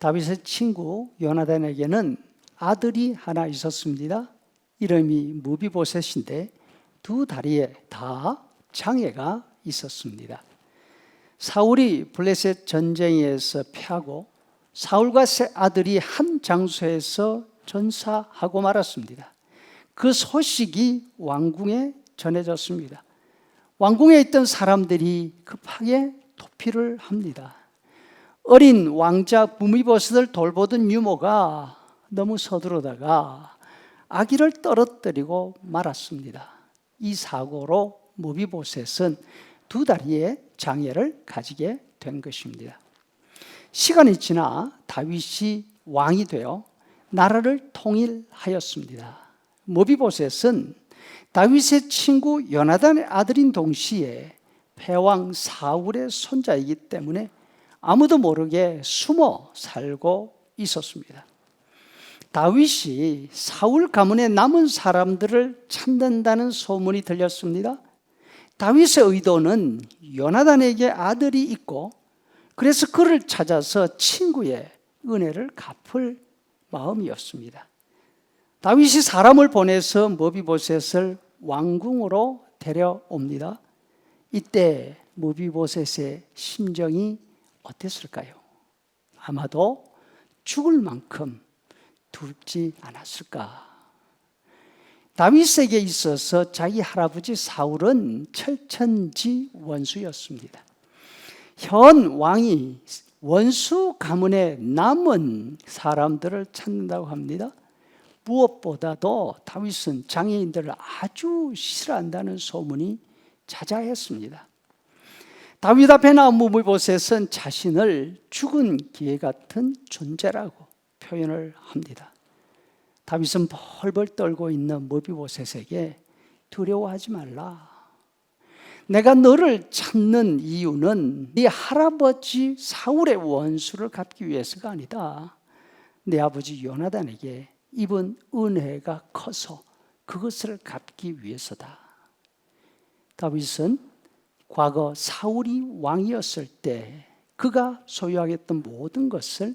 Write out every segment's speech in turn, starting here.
다윗의 친구 요나단에게는 아들이 하나 있었습니다. 이름이 무비보셋인데 두 다리에 다 장애가 있었습니다. 사울이 블레셋 전쟁에서 패하고 사울과 세 아들이 한 장소에서 전사하고 말았습니다. 그 소식이 왕궁에 전해졌습니다. 왕궁에 있던 사람들이 급하게 도피를 합니다. 어린 왕자 무비보셋을 돌보던 유모가 너무 서두르다가 아기를 떨어뜨리고 말았습니다. 이 사고로 무비보셋은 두 다리에 장애를 가지게 된 것입니다. 시간이 지나 다윗이 왕이 되어 나라를 통일하였습니다. 무비보셋은 다윗의 친구 요나단의 아들인 동시에 패왕 사울의 손자이기 때문에 아무도 모르게 숨어 살고 있었습니다. 다윗이 사울 가문에 남은 사람들을 찾는다는 소문이 들렸습니다. 다윗의 의도는 요나단에게 아들이 있고 그래서 그를 찾아서 친구의 은혜를 갚을 마음이었습니다. 다윗이 사람을 보내서 무비보셋을 왕궁으로 데려옵니다. 이때 무비보셋의 심정이 어땠을까요? 아마도 죽을 만큼 두렵지 않았을까? 다윗에게 있어서 자기 할아버지 사울은 철천지 원수였습니다. 현 왕이 원수 가문에 남은 사람들을 찾는다고 합니다. 무엇보다도 다윗은 장애인들을 아주 싫어한다는 소문이 자자했습니다. 다윗 앞에 나온 무비보셋은 자신을 죽은 개 같은 존재라고 표현을 합니다. 다윗은 벌벌 떨고 있는 무비보셋에게 두려워하지 말라. 내가 너를 찾는 이유는 네 할아버지 사울의 원수를 갚기 위해서가 아니다. 내 아버지 요나단에게 입은 은혜가 커서 그것을 갚기 위해서다. 다윗은 과거 사울이 왕이었을 때 그가 소유하겠던 모든 것을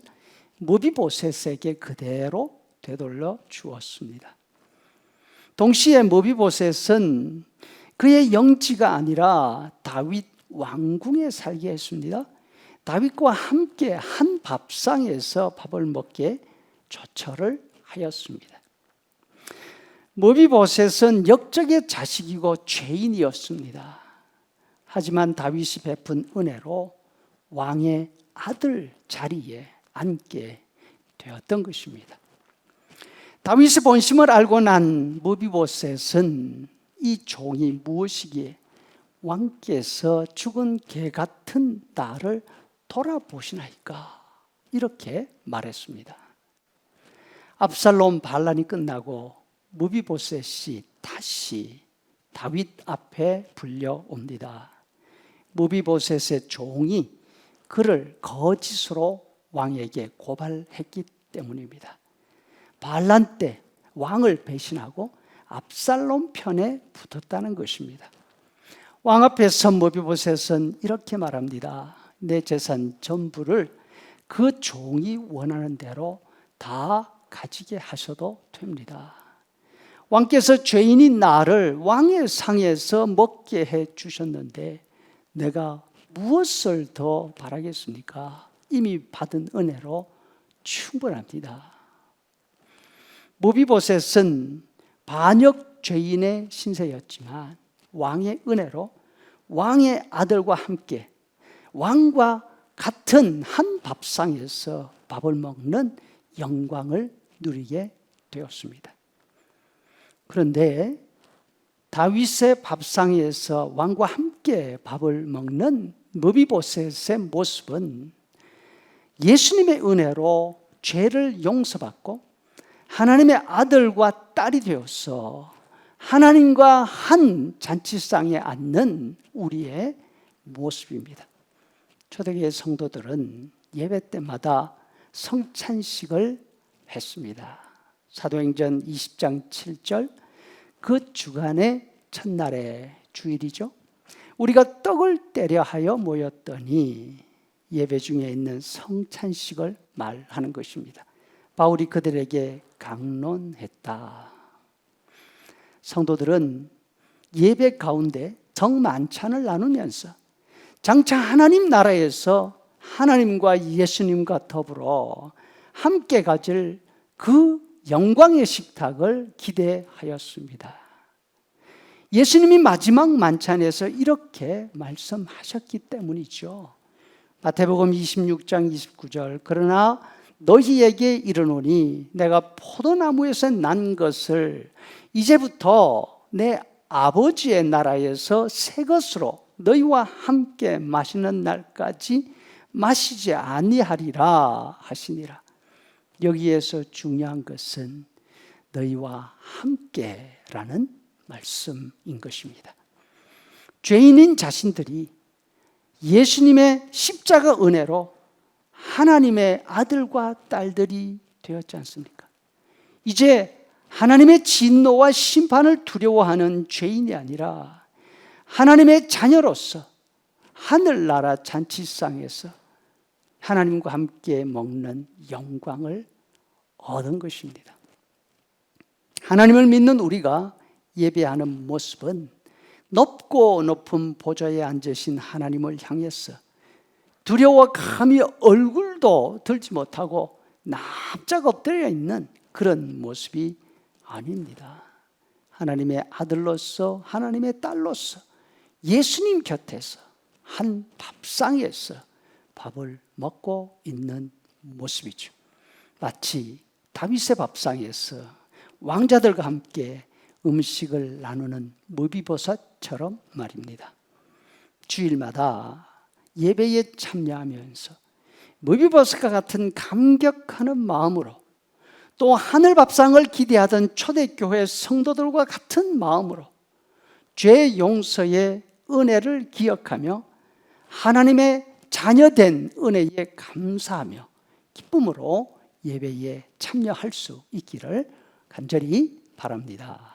무비보셋에게 그대로 되돌려 주었습니다. 동시에 무비보셋은 그의 영지가 아니라 다윗 왕궁에 살게 했습니다. 다윗과 함께 한 밥상에서 밥을 먹게 조처를 하였습니다. 무비보셋은 역적의 자식이고 죄인이었습니다. 하지만 다윗이 베푼 은혜로 왕의 아들 자리에 앉게 되었던 것입니다. 다윗의 본심을 알고 난 무비보셋은 이 종이 무엇이기에 왕께서 죽은 개 같은 나를 돌아보시나이까 이렇게 말했습니다. 압살롬 반란이 끝나고 무비보셋이 다시 다윗 앞에 불려옵니다. 무비보셋의 종이 그를 거짓으로 왕에게 고발했기 때문입니다. 반란 때 왕을 배신하고 압살롬 편에 붙었다는 것입니다. 왕 앞에서 무비보셋은 이렇게 말합니다. 내 재산 전부를 그 종이 원하는 대로 다 가지게 하셔도 됩니다. 왕께서 죄인인 나를 왕의 상에서 먹게 해 주셨는데 내가 무엇을 더 바라겠습니까? 이미 받은 은혜로 충분합니다. 무비보셋은 반역 죄인의 신세였지만 왕의 은혜로 왕의 아들과 함께 왕과 같은 한 밥상에서 밥을 먹는 영광을 누리게 되었습니다. 그런데 다윗의 밥상에서 왕과 함께 밥을 먹는 무비보셋의 모습은 예수님의 은혜로 죄를 용서받고 하나님의 아들과 딸이 되어서 하나님과 한 잔치상에 앉는 우리의 모습입니다. 초대교회 성도들은 예배 때마다 성찬식을 했습니다. 사도행전 20장 7절 그 주간의 첫날의 주일이죠. 우리가 떡을 떼려 하여 모였더니 예배 중에 있는 성찬식을 말하는 것입니다. 바울이 그들에게 강론했다. 성도들은 예배 가운데 정만찬을 나누면서 장차 하나님 나라에서 하나님과 예수님과 더불어 함께 가질 그 영광의 식탁을 기대하였습니다. 예수님이 마지막 만찬에서 이렇게 말씀하셨기 때문이죠. 마태복음 26장 29절 그러나 너희에게 이르노니 내가 포도나무에서 난 것을 이제부터 내 아버지의 나라에서 새 것으로 너희와 함께 마시는 날까지 마시지 아니하리라 하시니라. 여기에서 중요한 것은 너희와 함께라는 말씀인 것입니다. 죄인인 자신들이 예수님의 십자가 은혜로 하나님의 아들과 딸들이 되었지 않습니까? 이제 하나님의 진노와 심판을 두려워하는 죄인이 아니라 하나님의 자녀로서 하늘나라 잔치상에서 하나님과 함께 먹는 영광을 얻은 것입니다. 하나님을 믿는 우리가 예배하는 모습은 높고 높은 보좌에 앉으신 하나님을 향해서 두려워 감히 얼굴도 들지 못하고 납작 엎드려 있는 그런 모습이 아닙니다. 하나님의 아들로서 하나님의 딸로서 예수님 곁에서 한 밥상에서 밥을 먹고 있는 모습이죠. 마치 다윗의 밥상에서 왕자들과 함께 음식을 나누는 무비보셋처럼 말입니다. 주일마다 예배에 참여하면서 무비보셋과 같은 감격하는 마음으로 또 하늘 밥상을 기대하던 초대교회 성도들과 같은 마음으로 죄 용서의 은혜를 기억하며 하나님의 자녀된 은혜에 감사하며 기쁨으로 예배에 참여할 수 있기를 간절히 바랍니다.